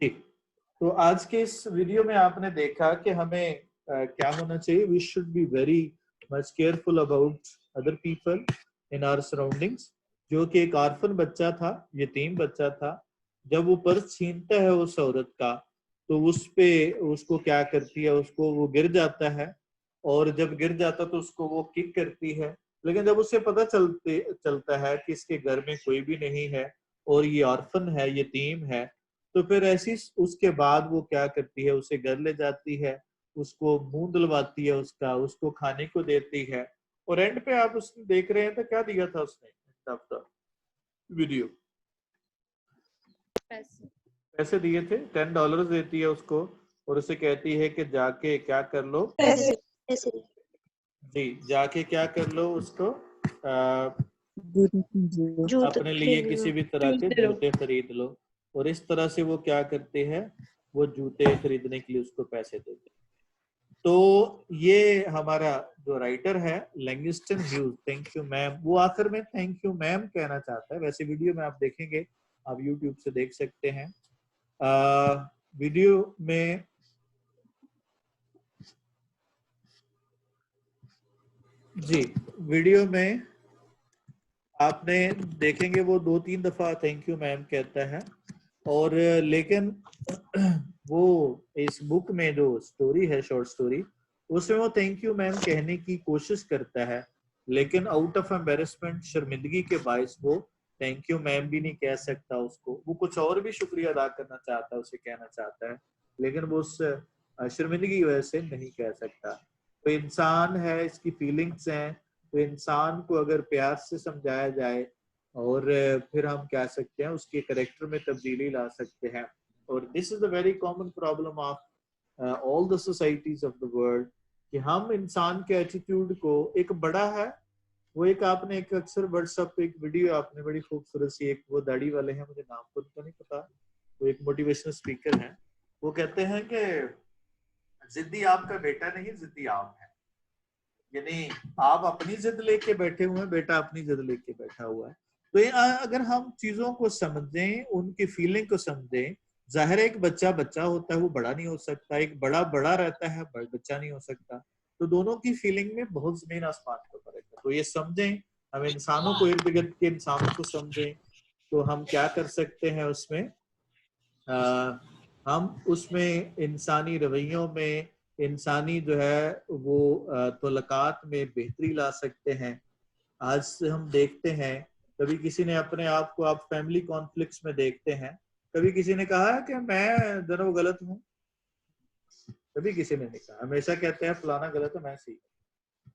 जी, तो आज के इस वीडियो में आपने देखा कि हमें क्या होना चाहिए। We should be very much careful about other people in our surroundings. जो कि एक ऑर्फन बच्चा था, यतीम बच्चा था, जब वो पर्स छीनता है उस औरत का, तो उस पे उसको क्या करती है, उसको वो गिर जाता है, और जब गिर जाता तो उसको वो किक करती है। लेकिन जब उसे पता चलता है कि इसके घर में कोई भी नहीं है और ये ऑर्फन है, यतीम है, तो फिर ऐसी उसके बाद वो क्या करती है, उसे घर ले जाती है, उसको मुंह धुलवाती है, उसका उसको खाने को देती है। और एंड पे आप उसने देख रहे हैं तो क्या दिया था उसने वीडियो, पैसे। पैसे दिए थे, $10 देती है उसको, और उसे कहती है कि जाके क्या कर लो, पैसे। जी जाके क्या कर लो उसको, जूते अपने लिए खरीद किसी लो। भी तरह के जूते लो। जूते खरीद लो। और इस तरह से वो क्या करते हैं, वो जूते खरीदने के लिए उसको पैसे देते हैं। तो ये हमारा जो राइटर है लैंगिस्टन ह्यूज, थैंक यू मैम, वो आखिर में थैंक यू मैम कहना चाहता है। वैसे वीडियो में आप देखेंगे, आप यूट्यूब से देख सकते हैं। वीडियो में जी, वीडियो में आपने देखेंगे वो 2-3 दफा थैंक यू मैम कहता है। और लेकिन वो इस बुक में जो स्टोरी है, शॉर्ट स्टोरी, उसमें वो थैंक यू मैम कहने की कोशिश करता है, लेकिन आउट ऑफ एम्बेरसमेंट, शर्मिंदगी के बायस वो थैंक यू मैम भी नहीं कह सकता उसको। वो कुछ और भी शुक्रिया अदा करना चाहता है, उसे कहना चाहता है, लेकिन वो उस शर्मिंदगी की वजह से नहीं कह सकता। तो इंसान है, इसकी फीलिंग्स हैं, तो इंसान को अगर प्यार से समझाया जाए और फिर हम कह सकते हैं उसके करेक्टर में तब्दीली ला सकते हैं। और this is the very common problem of all the societies of the world, कि हम इंसान के एटीट्यूड को, एक बड़ा है वो, एक आपने एक अक्सर व्हाट्सएप पे एक वीडियो आपने बड़ी खूबसूरत सी, एक वो दाढ़ी वाले हैं, मुझे नाम तो उनका नहीं पता, वो एक मोटिवेशनल स्पीकर हैं, वो कहते हैं कि जिद्दी आपका बेटा नहीं, जिद्दी आप है। यानी आप अपनी जिद लेके बैठे हुए हैं, बेटा अपनी जिद लेके बैठा हुआ है। तो ये अगर हम चीजों को समझें, उनकी फीलिंग को समझें, जाहिर है एक बच्चा बच्चा होता है, वो बड़ा नहीं हो सकता, एक बड़ा बड़ा रहता है, बच्चा नहीं हो सकता। तो दोनों की फीलिंग में बहुत जमीन आसमान का फर्क है। तो ये समझें, हम इंसानों को, इर्द गिर्द के इंसानों को समझें, तो हम क्या कर सकते हैं उसमें, हम उसमें इंसानी रवैयों में, इंसानी जो है वो तल्लुकात में बेहतरी ला सकते हैं। आज से हम देखते हैं, कभी किसी ने अपने आप को, आप फैमिली कॉन्फ्लिक्ट्स में देखते हैं, कभी किसी ने कहा है कि मैं दोनों गलत हूँ, कभी किसी ने नहीं कहा, हमेशा कहते हैं फलाना गलत है, मैं सही।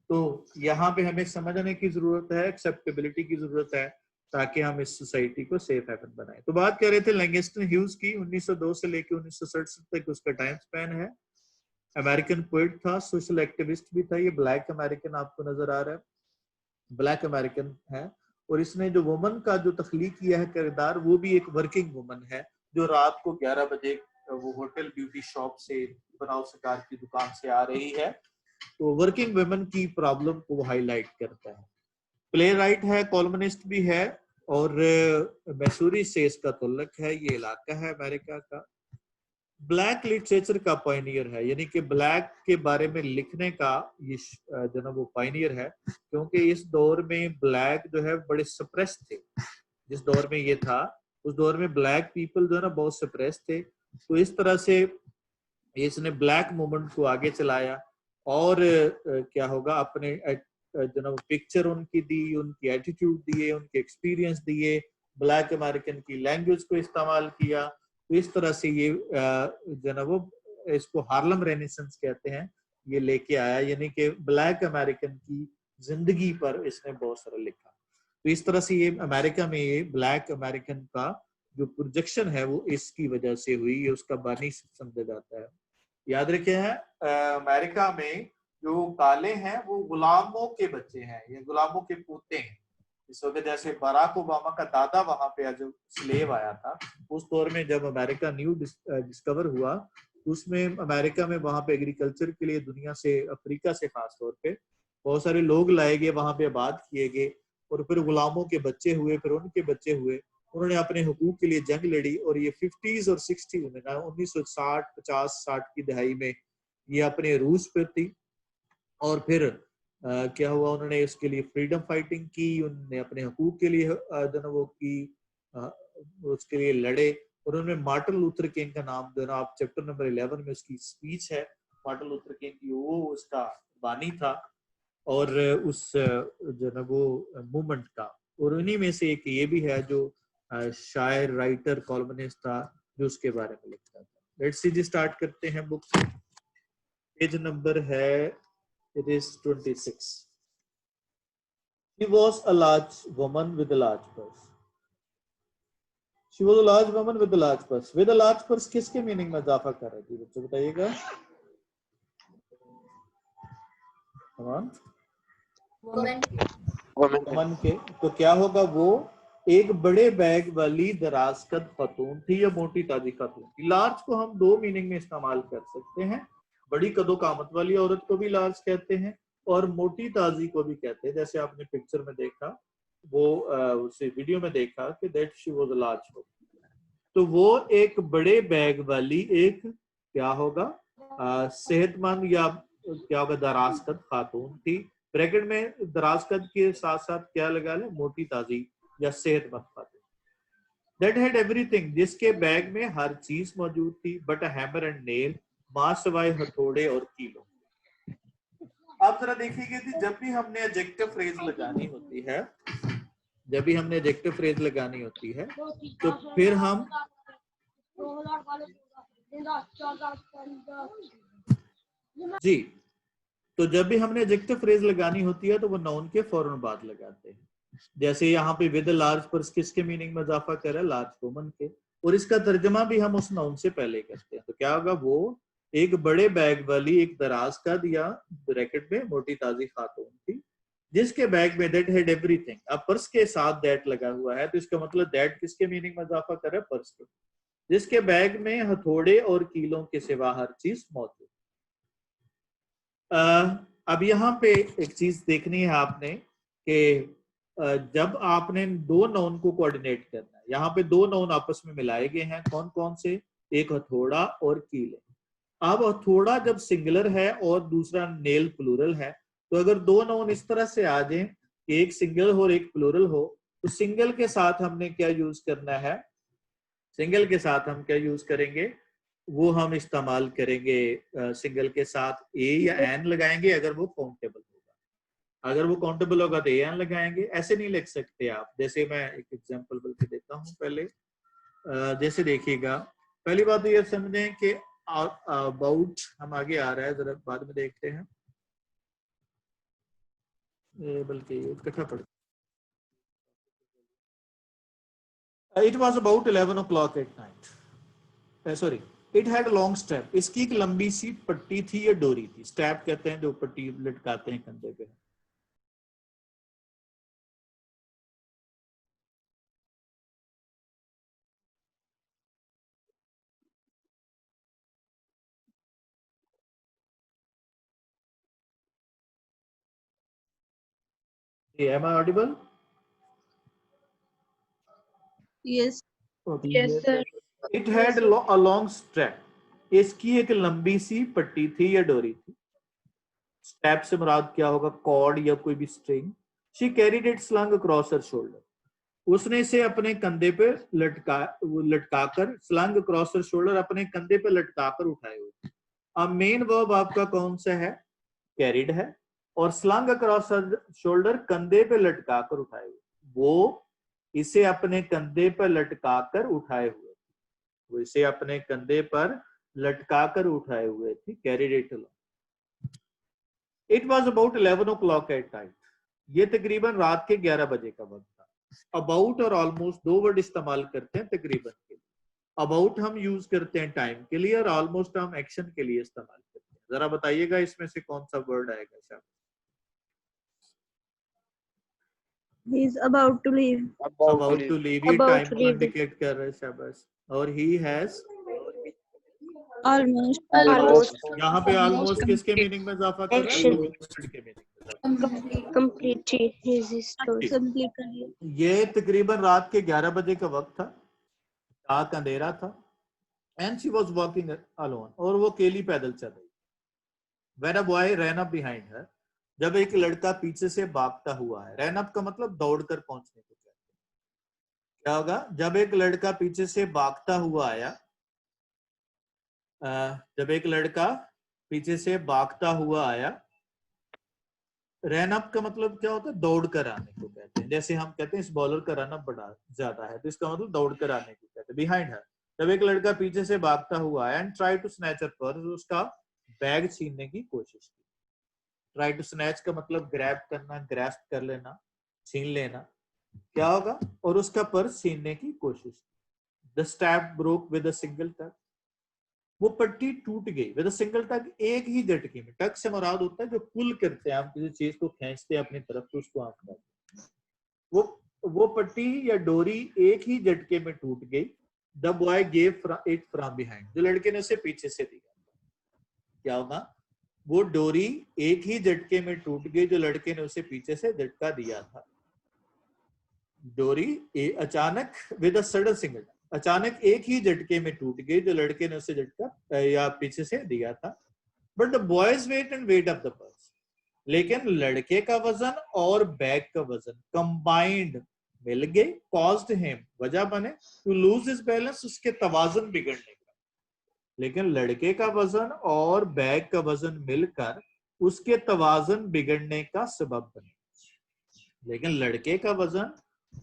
तो यहाँ पे हमें समझने की जरूरत है, एक्सेप्टेबिलिटी की जरूरत है, ताकि हम इस सोसाइटी को सेफ हेवन बनाए। तो बात कर रहे थे लैंगस्टन ह्यूज की, 1902 से लेकर 1967 तक उसका टाइम स्पैन है। अमेरिकन पोइट था, सोशल एक्टिविस्ट भी था। ये ब्लैक अमेरिकन आपको नजर आ रहा है, ब्लैक अमेरिकन है। और इसने जो वुमन का जो तख्लीक किया है किरदार, वो भी एक वर्किंग वुमन है, जो रात को 11 बजे वो होटल ब्यूटी शॉप से, बनाओ शिकार की दुकान से आ रही है। तो वर्किंग वुमेन की प्रॉब्लम को वो हाईलाइट करता है। प्ले राइट है, कॉलमनिस्ट भी है, और मैसूरी से इसका तल्लुक है, ये इलाका है अमेरिका का। ब्लैक लिटरेचर का पायनियर है, यानी कि ब्लैक के बारे में लिखने का ये जो ना वो पायनियर है, क्योंकि इस दौर में ब्लैक जो है बड़े सप्रेस थे। जिस दौर में ये था, उस दौर में ब्लैक पीपल जो है ना बहुत सप्रेस थे। तो इस तरह से इसने ब्लैक मूवमेंट को आगे चलाया, और क्या होगा, अपने जो ना पिक्चर उनकी दी, उनकी एटीट्यूड दिए, उनके एक्सपीरियंस दिए, ब्लैक अमेरिकन की लैंग्वेज को इस्तेमाल किया। तो इस तरह से ये जो ना वो, इसको हार्लम रेनेसेंस कहते हैं, ये लेके आया, यानी कि ब्लैक अमेरिकन की जिंदगी पर इसने बहुत सारा लिखा। तो इस तरह से ये अमेरिका में ये ब्लैक अमेरिकन का जो प्रोजेक्शन है वो इसकी वजह से हुई, ये उसका बानी समझा जाता है। याद रखे हैं, अमेरिका में जो काले हैं वो गुलामों के बच्चे हैं, ये गुलामों के पोते हैं। इस वक्त जैसे बराक ओबामा का दादा वहां पे जो स्लेव आया था, उस दौर में जब अमेरिका न्यू डिस्कवर हुआ, उसमें अमेरिका में वहां पे एग्रीकल्चर के लिए दुनिया से, अफ्रीका से खास तौर पे बहुत सारे लोग लाए गए, वहां पे आबाद किए गए, और फिर गुलामों के बच्चे हुए, फिर उनके बच्चे हुए। उन्होंने अपने हुकूक के लिए जंग लड़ी और ये 50s और 60s में 1960 50-60 की दहाई में ये अपने रूस पर थी। और फिर क्या हुआ, उन्होंने उसके लिए फ्रीडम फाइटिंग की, उन्होंने अपने हुकूक के लिए वो की, उसके लिए लड़े। और उन्होंने मार्टिन लूथर किंग का नाम जो ना आप चैप्टर नंबर 11 में उसकी स्पीच है, मार्टिन लूथर किंग की, वो उसका बानी था और उस जो ना वो मूवमेंट का। और उन्हीं में से एक ये भी है जो शायर, राइटर, कॉलमनिस्ट था जो उसके बारे में लिखता था। लेट्स सी जी, स्टार्ट करते हैं बुक। पेज नंबर है, it is 26. She was a large woman with a large purse. She was a large woman with a large purse. With a large purse किसके meaning में इजाफा कर रही थी बच्चों, बताइएगा। वुमन के, तो क्या होगा, वो एक बड़े बैग वाली दराजकद खतून थी या मोटी ताजी खतून थी। लार्ज को हम दो मीनिंग में इस्तेमाल कर सकते हैं, बड़ी कदो कामत वाली औरत को भी लार्ज कहते हैं और मोटी ताजी को भी कहते हैं। जैसे आपने पिक्चर में देखा, वो उसे वीडियो में देखा कि that she was a large woman, तो वो एक बड़े बैग वाली एक क्या होगा, सेहतमंद या क्या होगा, दराजकद खातून थी। ब्रैकेट में दराजकद के साथ साथ क्या लगा ले, मोटी ताजी या सेहतमंद खातून। दैट हैड एवरीथिंग, जिसके बैग में हर चीज मौजूद थी, but a hammer and nail, मां सवाए हथौड़े और कीलों। आप जरा देखिएगा कि जब भी हमने एडजेक्टिव फ्रेज लगानी होती है, जब भी हमने एडजेक्टिव फ्रेज लगानी होती है, तो फिर हम जी, तो जब भी हमने एडजेक्टिव फ्रेज लगानी होती है तो वो नाउन के फौरन बाद लगाते हैं। जैसे यहाँ पे विद लार्ज पर्स किसके मीनिंग में इजाफा कर रहा है, लार्ज वुमन के, और इसका तर्जमा भी हम उस नाउन से पहले करते हैं। तो क्या होगा, वो एक बड़े बैग वाली एक दराज का दिया ब्रैकेट में मोटी ताजी खातून थी, जिसके बैग में दैट हैड एवरीथिंग। अब पर्स के साथ दैट लगा हुआ है, तो इसका मतलब दैट किसके मीनिंग में इजाफा कर रहा है, पर्स के, जिसके बैग में हथौड़े और कीलों के सिवा हर चीज मौजूद। अब यहाँ पे एक चीज देखनी है आपने कि जब आपने दो नाउन को कोऑर्डिनेट करना है, यहाँ पे दो नाउन आपस में मिलाए गए हैं, कौन कौन से, एक हथौड़ा और कील है। अब हथौड़ा जब सिंगुलर है और दूसरा नेल प्लूरल है, तो अगर दो नाउन इस तरह से आ जाए कि एक सिंगल हो और एक प्लूरल हो, तो सिंगल के साथ हमने क्या यूज करना है, सिंगल के साथ हम क्या यूज करेंगे, वो हम इस्तेमाल करेंगे सिंगल के साथ ए या एन लगाएंगे अगर वो काउंटेबल होगा। अगर वो काउंटेबल होगा तो ए एन लगाएंगे, ऐसे नहीं लिख सकते आप। जैसे मैं एक एग्जांपल बल्कि देता हूँ पहले, जैसे देखिएगा, पहली बात तो ये समझें कि अबाउट हम आगे आ रहा है, जरा बाद में देखते हैं, बल्कि इकट्ठा पढ़। It was about 11 o'clock at night. Sorry, it had a long strap. इसकी एक लंबी सी पट्टी थी या डोरी थी। स्ट्रैप कहते हैं जो पट्टी लटकाते हैं कंधे पे। Am I audible? Yes. Okay. Yes, sir. It had a long strap. इसकी एक लंबी सी पट्टी थी या डोरी थी। स्ट्रैप से मुराद क्या होगा, कॉर्ड या कोई भी string. She carried it slung across her shoulder. उसने इसे अपने कंधे पे लटकाकर, स्लंग क्रॉस हर शोल्डर, अपने कंधे पे लटकाकर उठाए हुए। अब मेन वर्ब आपका कौन सा है, कैरिड है, और स्लंग अक्रॉस शोल्डर कंधे पे लटकाकर उठाए हुए। वो इसे अपने कंधे पर लटकाकर उठाए हुए, वो इसे अपने कंधे पर लटकाकर उठाए हुए थे, carried it along. It was about 11 o'clock at night, ये तकरीबन रात के 11 बजे का वक्त था। अबाउट और ऑलमोस्ट दो वर्ड इस्तेमाल करते हैं तकरीबन के लिए। अबाउट हम यूज करते हैं टाइम के लिए और ऑलमोस्ट हम एक्शन के लिए इस्तेमाल करते हैं। जरा बताइएगा इसमें से कौन सा वर्ड आएगा। शाबाश, He is about to leave. about to leave, ये टाइम को इंडिकेट कर रहा है। शाबाश, और he has Almost. यहाँ पे ऑलमोस्ट किसके मीनिंग में इजाफा कर रहा है, वर्ड के मीनिंग में। Complete his story. Complete. ये तकरीबन रात के 11 बजे का वक्त था, रात अंधेरा था, and she was walking alone, और वो अकेली पैदल चल रही। When a boy ran up behind her, जब एक लड़का पीछे से भागता हुआ है, रैन अप का मतलब दौड़कर पहुंचने को कहते हैं। क्या होगा? जब एक लड़का पीछे से भागता हुआ आया, जब एक लड़का पीछे से भागता हुआ आया, रैन अप का मतलब क्या होता है? दौड़ कर आने को कहते हैं। जैसे हम कहते हैं इस बॉलर का रन अप बड़ा ज्यादा है, तो इसका मतलब दौड़ कर आने को कहते हैं। बिहाइंड हर, जब एक लड़का पीछे से भागता हुआ आया, and try to snatch her purse, उसका बैग छीनने की कोशिश की। ट्राई टू स्नैच का मतलब ग्रैब करना, ग्रैस्प कर लेना, छीन लेना। क्या होगा? और उसका पर्स छीनने की कोशिश की। The step broke with a single टक, वो पट्टी टूट गई। विद अ सिंगल टक, एक ही झटके में। टक से मुराद होता है जो पुल करते हैं, आप किसी चीज को खींचते हैं अपनी तरफ, तो उसको आप कहते हैं। वो पट्टी या डोरी एक ही झटके में टूट गई। The boy gave it from behind, जो लड़के ने उसे पीछे से दिया। क्या होगा? वो डोरी एक ही झटके में टूट गई जो लड़के ने उसे पीछे से झटका दिया था। डोरी अचानक, विद अ सडन सिंगल, अचानक एक ही झटके में टूट गई जो लड़के ने उसे झटका या पीछे से दिया था। But the boy's weight and weight of the purse, लेकिन लड़के का वजन और बैग का वजन कंबाइंड मिल गए, कॉज्ड हिम, वजह बने, टू लूज हिज बैलेंस, उसके तवाजन बिगड़ने का। लेकिन लड़के का वजन और बैग का वजन मिलकर उसके तवाजन बिगड़ने का सबब बने। लेकिन लड़के का वजन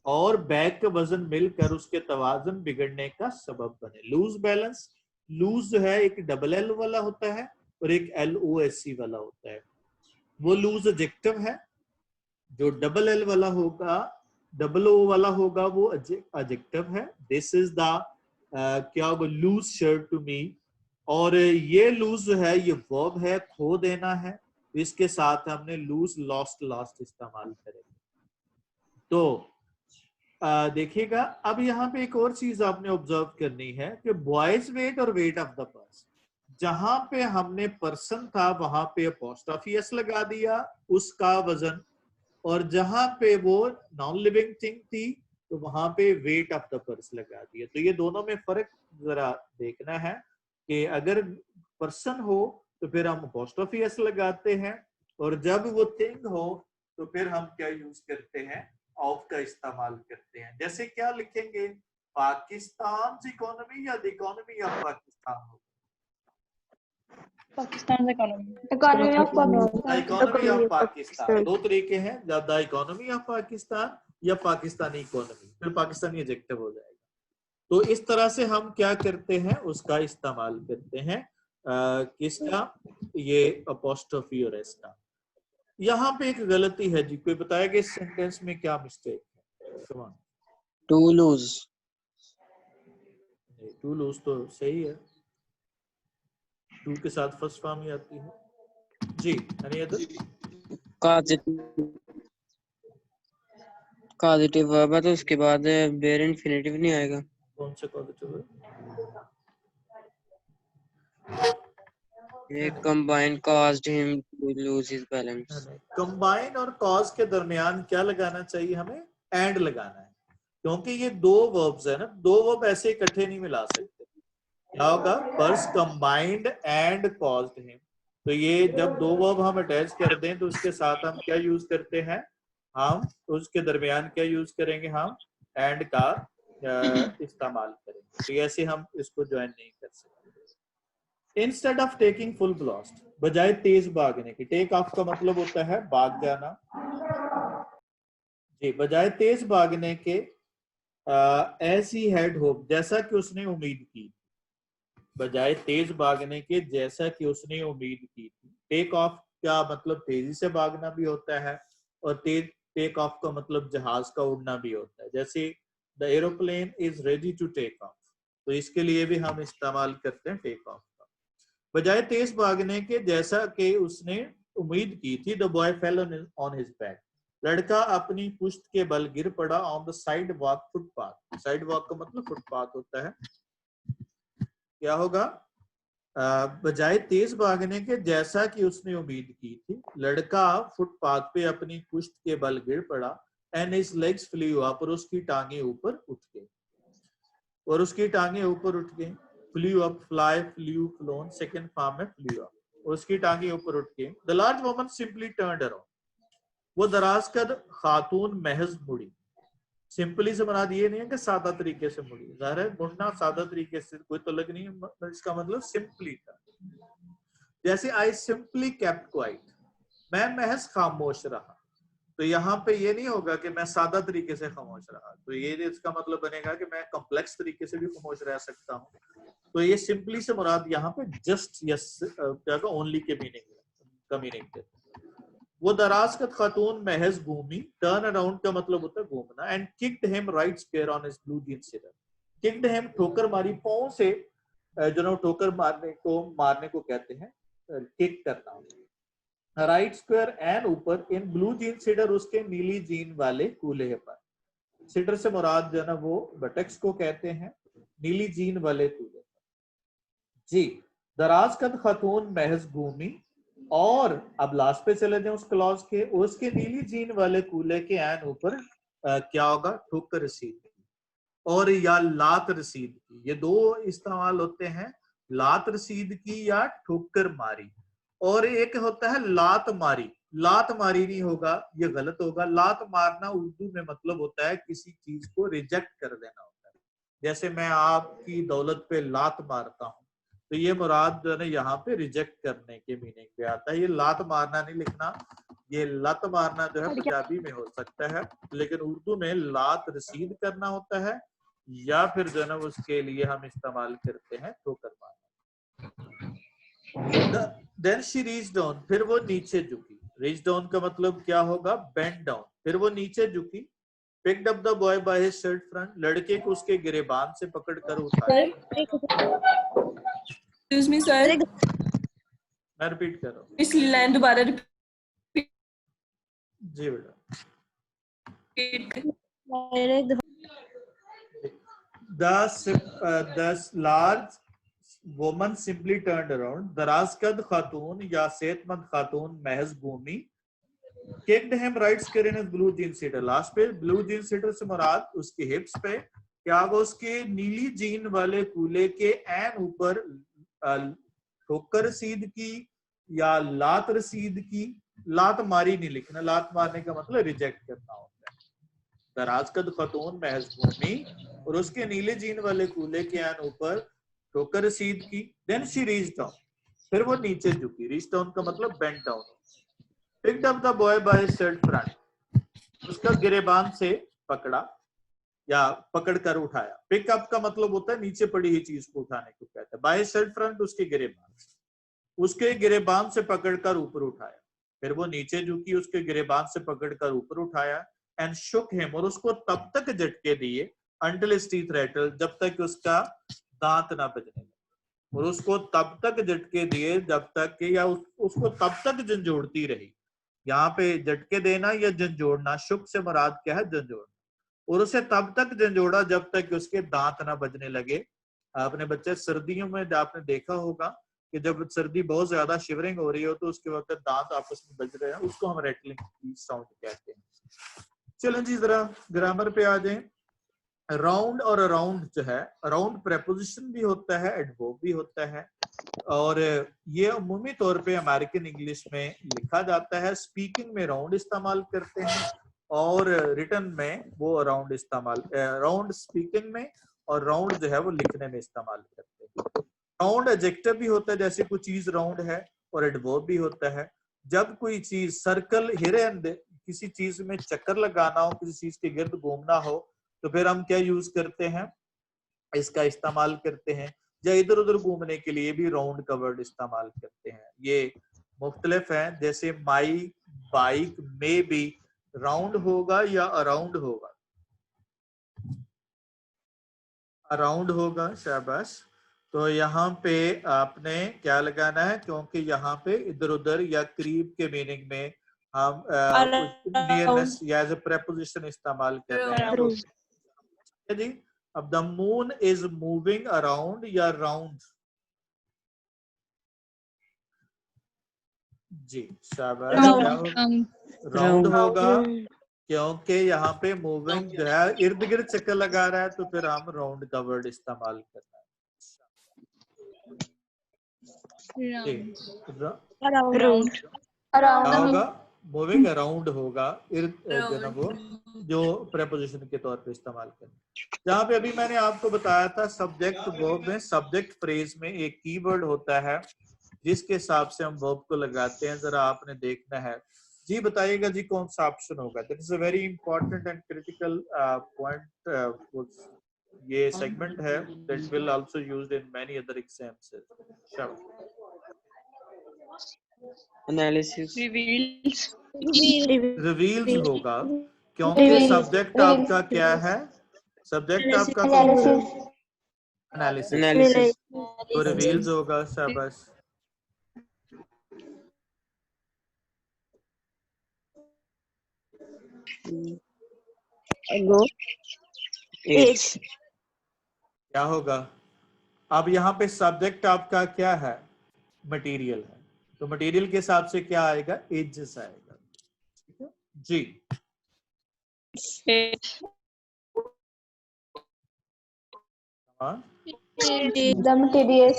और बैग का वजन मिलकर उसके तवाजन बिगड़ने का सबब बने। लूज बैलेंस, लूज जो है एक डबल एल वाला होता है और एक LOSC वाला होता है। वो लूज एडजेक्टिव है। जो डबल एल वाला होगा, डबल ओ वाला होगा, वो एडजेक्टिव है। दिस इज द क्या होगा? Loose shirt to me. और ये लूज जो है ये वर्ब है, खो देना है। इसके साथ हमने लूज, लॉस्ट, लास्ट इस्तेमाल करेंगे। तो देखिएगा, अब यहाँ पे एक और चीज आपने ऑब्जर्व करनी है कि बॉयज वेट और वेट ऑफ द पर्सन, जहां पे हमने पर्सन था वहां पे अपॉस्ट्रोफी एस लगा दिया, उसका वजन, और जहां पे वो नॉन लिविंग थिंग थी तो वहां पे वेट ऑफ द पर्सन लगा दिया। तो ये दोनों में फर्क जरा देखना है कि अगर पर्सन हो तो फिर हम अपॉस्ट्रोफी एस लगाते हैं, और जब वो थिंग हो तो फिर हम क्या यूज करते हैं? ऑफ का इस्तेमाल करते हैं। जैसे क्या लिखेंगे? पाकिस्तान इकोनॉमी या द इकोनॉमी ऑफ पाकिस्तान हो? Pakistan economy, Economy of economy of Pakistan. Pakistan. दो तरीके हैं, द इकोनॉमी ऑफ पाकिस्तान या पाकिस्तानी इकोनॉमी, फिर पाकिस्तानी एडजेक्टिव हो जाएगा। तो इस तरह से हम क्या करते हैं? उसका इस्तेमाल करते हैं। किसका? ये अपॉस्ट्रोफी और एस का। यहाँ पे एक गलती है जी, कोई बताएगा इस सेंटेंस में क्या मिस्टेक है? टू लूज, टू लूज तो सही है, टू के साथ फर्स्ट फॉर्म ही आती है जी। Any other? कॉजेटिव वर्ब है तो उसके बाद बेयर इंफिनिटिव नहीं आएगा। कौन सा कॉजेटिव है? ये combine caused him to lose his balance. Combine और कॉज के दरमियान क्या लगाना चाहिए हमें? एंड लगाना है, क्योंकि ये दो वर्ब्स है ना, दो वर्ब ऐसे इकट्ठे नहीं मिला सकते। क्या होगा? Purse combined and caused him. तो ये जब दो वर्ब हम अटैच कर दें तो उसके साथ हम क्या यूज करते हैं? हम उसके दरमियान क्या यूज करेंगे? हम एंड का इस्तेमाल करेंगे। तो ऐसे हम इसको ज्वाइन नहीं कर सकते। Instead of taking full blast, बजाय तेज भागने की। टेक ऑफ का मतलब होता है भाग जाना जी। बजाय तेज भागने के, एज ही हैड होप, जैसा कि उसने उम्मीद की। बजाय तेज भागने के, जैसा कि उसने उम्मीद की थी। टेक ऑफ क्या मतलब? तेजी से भागना भी होता है, और टेक ऑफ का मतलब जहाज का उड़ना भी होता है। जैसे the aeroplane is ready to take off, तो इसके लिए भी हम इस्तेमाल करते हैं टेक ऑफ का। बजाय तेज भागने के, जैसा कि उसने उम्मीद की थी। The boy fell on his back, लड़का अपनी पुश्त के बल गिर पड़ा। On the side walk, footpath. Side walk का मतलब फुटपाथ होता है। क्या होगा? बजाय तेज भागने के जैसा कि उसने उम्मीद की थी, लड़का फुटपाथ पे अपनी पुश्त के बल गिर पड़ा and his legs flu up, और उसकी टांगे ऊपर उठ गई, और उसकी टांगे ऊपर उठ गई। Flu up, fly, flu, phloem, second form में फ्लू अप, और उसकी टांगे ऊपर उठ गई। The large woman simply turned around, वो दराज कद खातून महज मुड़ी। सिंपली से मुराद ये नहीं है कि सादा तरीके से मुड़ी, जाहिर है मुड़ना सादा तरीके से कोई तो लग नहीं है, इसका मतलब सिंपली था। जैसे आई सिंपली केप्ट क्वाइट, मैं महज खामोश रहा, तो यहाँ पे ये नहीं होगा कि मैं सादा तरीके से खामोश रहा, तो ये इसका मतलब बनेगा कि मैं कॉम्प्लेक्स तरीके से भी खामोश रह सकता हूँ। तो ये सिंपली से मुराद यहाँ पे जस्ट यस क्या ओनली के मीनिंग वो दराज का खातून महज घूमी, टर्न अराउंड का मतलब होता है घूमना, and kicked him right square on his blue jeans cedar. Kicked him ठोकर मारी, पांव से जो ठोकर मारने को कहते हैं, किक करना। राइट स्क्वायर एंड ऊपर इन ब्लू जीन सीडर, उसके नीली जीन वाले कूल्हे पर। सीडर से मुराद जो है ना वो बटक्स को कहते हैं, नीली जीन वाले कूल्हे पर। जी, दराज कद खातून महज घूमी, और अब लास्ट पे चले जाए उस क्लॉज के, उसके नीली जीन वाले कूल्हे के एन ऊपर क्या होगा, ठोकर रसीद की, और या लात रसीद की। ये दो इस्तेमाल होते हैं, लात रसीद की या ठोकर मारी। और एक होता है लात मारी, लात मारी नहीं होगा, ये गलत होगा। लात मारना उर्दू में मतलब होता है किसी चीज को रिजेक्ट कर देना होता है। जैसे मैं आपकी दौलत पे लात मारता हूँ, तो ये मुराद जो है ना यहाँ पे रिजेक्ट करने के मीनिंग पे आता है। ये लात मारना नहीं लिखना, ये लत मारना जो है पंजाबी में हो सकता है, लेकिन उर्दू में लात रसीद करना होता है, या फिर जो है ना उसके लिए हम इस्तेमाल करते हैं ठोकर मारना। देन शी रीच डाउन, फिर वो नीचे झुकी। रीच डाउन का मतलब क्या होगा, बेंड डाउन। फिर वो नीचे झुकी। Picked up the boy by his shirt front, लड़के को उसके गिरेबान से पकड़कर उठाया। एक्सक्यूज मी सर, मैं रिपीट कर रहा हूँ, इसलिए लाइन दोबारा रिपीट। जी बेटा। The large woman simply turned around. दराज कद खातून या सेहतमंद खातून महज घूमी। Kicked him right square in his blue jean seater. Last पे ब्लू जीन सीटर से मुराद उसके हिप्स पे, क्या वो उसके नीली जीन वाले कूले के एन ऊपर ठोकर रसीद की या लात रसीद की। लात मारी नहीं लिखना, लात मारने का मतलब रिजेक्ट करना होता है। दराज कद खातून महज घूमी, और उसके नीले जीन वाले कूले के एन ऊपर ठोकर रसीद की। देन शी रीच डाउन, फिर वो नीचे झुकी। रीच डाउन का मतलब bent down. Picked up the boy by his shirt front, उसका गिरेबान से पकड़ा या पकड़ कर उठाया। पिकअप का मतलब होता है नीचे पड़ी हुई चीज को उठाने को कहता है। बाय शर्ट फ्रंट, उसके गिरेबान से, उसके गिरेबान से पकड़कर ऊपर उठाया। फिर वो नीचे झुकी, उसके गिरेबान से पकड़कर ऊपर उठाया। एंड शुक हिम, और उसको तब तक झटके दिए अंटिल हिज टीथ रैटल, जब तक उसका दांत ना बजने लगे। और उसको तब तक झटके दिए जब तक कि, या उसको तब तक झंझोड़ती रही। यहाँ पे झटके देना या झंझोड़ना, शुक से मुराद क्या है, झंझोड़ना। और उसे तब तक झंझोड़ा जब तक उसके दांत ना बजने लगे। आपने बच्चे सर्दियों में आपने देखा होगा कि जब सर्दी बहुत ज्यादा शिवरिंग हो रही हो तो उसके वक्त दांत आपस में बज रहे हैं, उसको हम रैटलिंग की साउंड कहते हैं। चलें जी जरा ग्रामर पे आ जाएं। राउंड और अराउंड जो है, अराउंड प्रेपोजिशन भी होता है, एडवर्ब भी होता है, और ये अमूमी तौर पे अमेरिकन इंग्लिश में लिखा जाता है। स्पीकिंग में राउंड इस्तेमाल करते हैं, और रिटन में वो अराउंड इस्तेमाल, राउंड स्पीकिंग में और राउंड जो है वो लिखने में इस्तेमाल करते हैं। राउंड एडजेक्टिव भी होता है, जैसे कोई चीज राउंड है, और एडवर्ब भी होता है। जब कोई चीज सर्कल हिरे, किसी चीज में चक्कर लगाना हो, किसी चीज के गिर्द घूमना हो, तो फिर हम क्या यूज करते हैं, इसका इस्तेमाल करते हैं। या इधर उधर घूमने के लिए भी राउंड का वर्ड इस्तेमाल करते हैं। ये मुख्तलिफ है, जैसे माई बाइक में भी राउंड होगा या अराउंड होगा, अराउंड होगा, शाबाश। तो यहाँ पे आपने क्या लगाना है, क्योंकि यहाँ पे इधर उधर या करीब के मीनिंग में हम नियरनेस या एज ए प्रेपोजिशन इस्तेमाल कर रहे हैं जी। अब the moon is moving around या राउंड, जी शाबाश। क्या होगा? राउंड होगा, क्योंकि यहाँ पे मूविंग जो है इर्द गिर्द चक्कर लगा रहा है, तो फिर हम राउंड का वर्ड इस्तेमाल करना है। Around. क्या होगा? मूविंग अराउंड होगा, इर्द जो ना वो जो प्रेपोजिशन के तौर पे इस्तेमाल करना। जहाँ पे अभी मैंने आपको बताया था सब्जेक्ट वर्ब में, सब्जेक्ट फ्रेज में एक कीवर्ड होता है जिसके हिसाब से हम वर्ब को लगाते हैं, जरा आपने देखना है। जी बताइएगा जी कौन सा ऑप्शन होगा? That is a very important and critical point. ये सेगमेंट है that will also used in many other exams. Analysis, reveals होगा, क्योंकि सब्जेक्ट आपका क्या है? सब्जेक्ट आपका कौन सा? एनालिसिस। एनालिसिस, तो रिवील्स होगा। शाबाश। Age. क्या होगा? अब यहाँ पे सब्जेक्ट आपका क्या है? मटेरियल है, तो मटेरियल के हिसाब से क्या आएगा? एजेस आएगा। ठीक है जी। हाँ, The materials.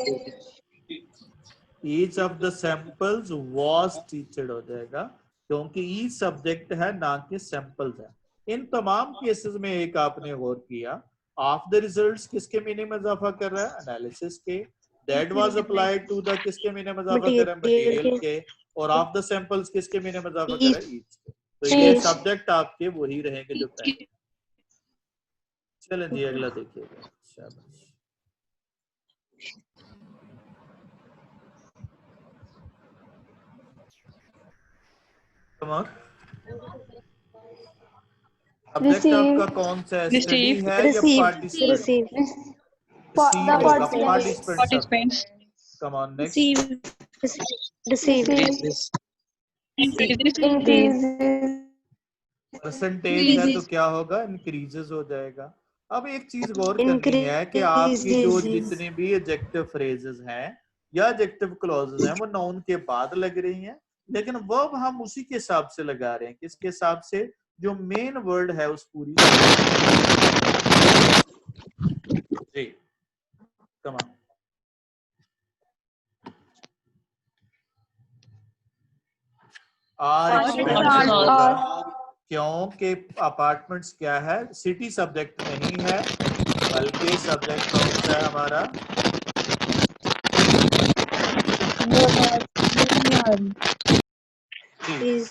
Each of the samples was tortured हो जाएगा, क्योंकि ईच सब्जेक्ट है ना कि सैंपल्स है। इन तमाम केसेस में एक आपने गौर किया, ऑफ द रिजल्ट्स किसके मीनिंग में इजाफा कर रहा है? एनालिसिस के। That was applied to the किसके मीनिंग में इजाफा कर रहा है? मटेरियल के। और ऑफ द सैंपल्स किसके मीनिंग में इजाफा कर रहा है? ईच के। तो ये सब्जेक्ट आपके वही रहेंगे जो पहले। चलें जी अगला देखिएगा। शाबाश। सब्जेक्ट आपका कौन सा है? स्टडी है या पार्टिसिपेंट? Receive. रिसीव होगा, participant. Come on next. Receive. Percentage है तो क्या होगा? इंक्रीजेस हो जाएगा। अब एक चीज गौर करनी है कि आपकी जो जितने भी एडजेक्टिव फ्रेजेस हैं या एडजेक्टिव क्लॉजेस हैं वो नाउन के बाद लग रही हैं, लेकिन वर्ब हम उसी के हिसाब से लगा रहे हैं। किसके हिसाब से? जो मेन वर्ड है उस पूरी जी। Come on. आर एक्सपेंसिव होगा, क्योंकि अपार्टमेंट्स क्या है? सिटी सब्जेक्ट नहीं है, बल्कि सब्जेक्ट कौन सा है हमारा?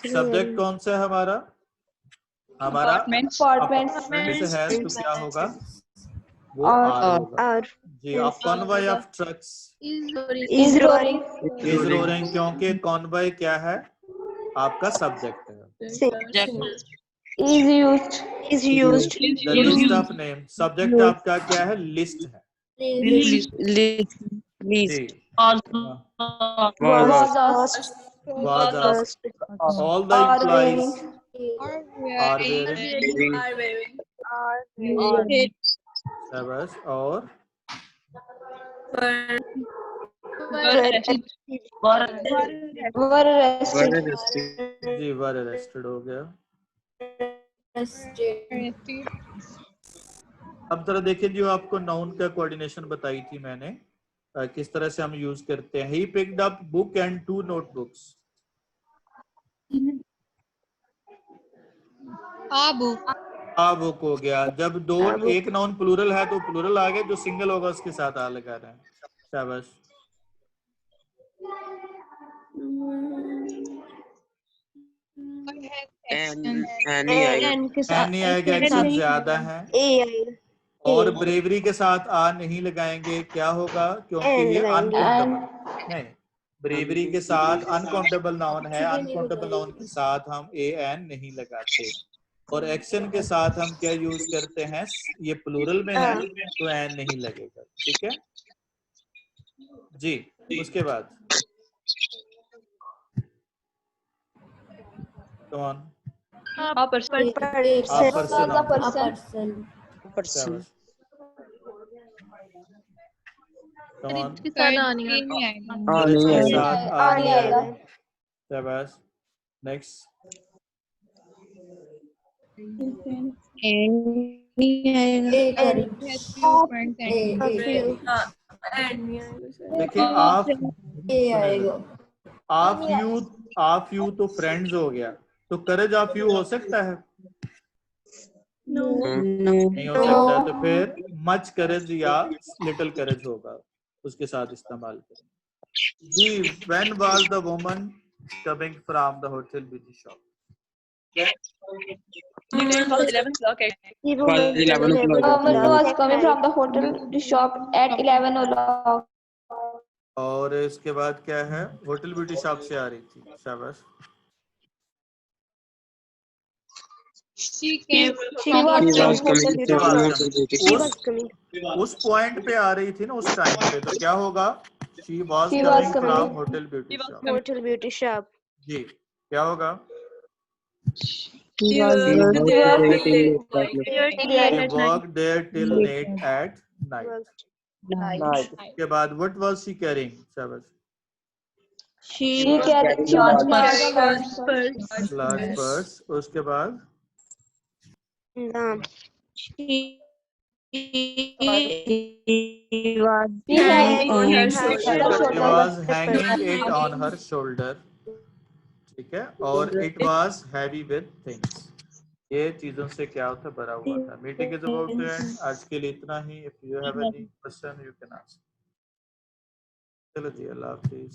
सब्जेक्ट कौन सा है हमारा? हमारा अपार्टमेंट्स है, तो क्या होगा? वो आर होगा जी। अब convoy of trucks Is roaring. Is roaring, क्योंकि कॉन्वॉय क्या है? आपका सब्जेक्ट है। Is used. The list of name, subject आपका क्या है? लिस्ट है जी। Was asked. was asked. All the employees are wearing। शाबाश। और Were arrested. जी वर अरेस्टेड हो गया। अब जरा देखिए, जो आपको नाउन का कोऑर्डिनेशन बताई थी मैंने, किस तरह से हम यूज करते हैं। He picked up book and 2 notebooks. A book हो गया। जब दो एक नाउन प्लूरल है तो प्लूरल आ गया, जो सिंगल होगा उसके साथ आ लगा रहे हैं। शाबाश। एनी आएगा, एनी आएगा, एक्शन ज्यादा है। और ब्रेवरी के साथ आ नहीं लगाएंगे, क्या होगा? क्योंकि ये अनकाउंटेबल नहीं। ब्रेवरी के साथ अनकाउंटेबल नाउन है, अनकाउंटेबल नाउन के साथ हम ए एन नहीं लगाते। और एक्शन के साथ हम क्या यूज करते हैं? ये प्लूरल में है तो एन नहीं लगेगा। ठीक है जी। उसके बाद कौन? पर्सन, कौन? नहीं आएगा, साथ आ नहीं आएगा। शाबाश। नेक्स्ट। देखिए आप यू तो फ्रेंड्स हो गया, तो करेज ऑफ यू हो सकता है? नहीं हो सकता है, तो फिर मच करेज या लिटिल करेज होगा, उसके साथ इस्तेमाल करें जी। When was the woman coming from the hotel beauty shop? about 11 o'clock. The woman was coming from the hotel to shop at 11 o'clock. और इसके बाद क्या है? होटल ब्यूटी शॉप से आ रही थी। शाबाश। She was coming. उस पॉइंट पे आ रही थी ना, उस टाइम पे, तो क्या होगा? She was She was coming coming. From hotel beauty shop. Hotel beauty shop. जी, क्या होगा? He work there till late at night. उसके बाद व्हाट वाज शी कैरिंग? शाबाश। She carried large large purse. उसके बाद she was hanging it on her shoulder, ठीक है, और it was heavy with things। ये चीजों से क्या होता, भरा हुआ था। Meeting is about to end. आज के लिए इतना ही। If you have any question you can ask. चलो जी, अल्लाह हाफिज।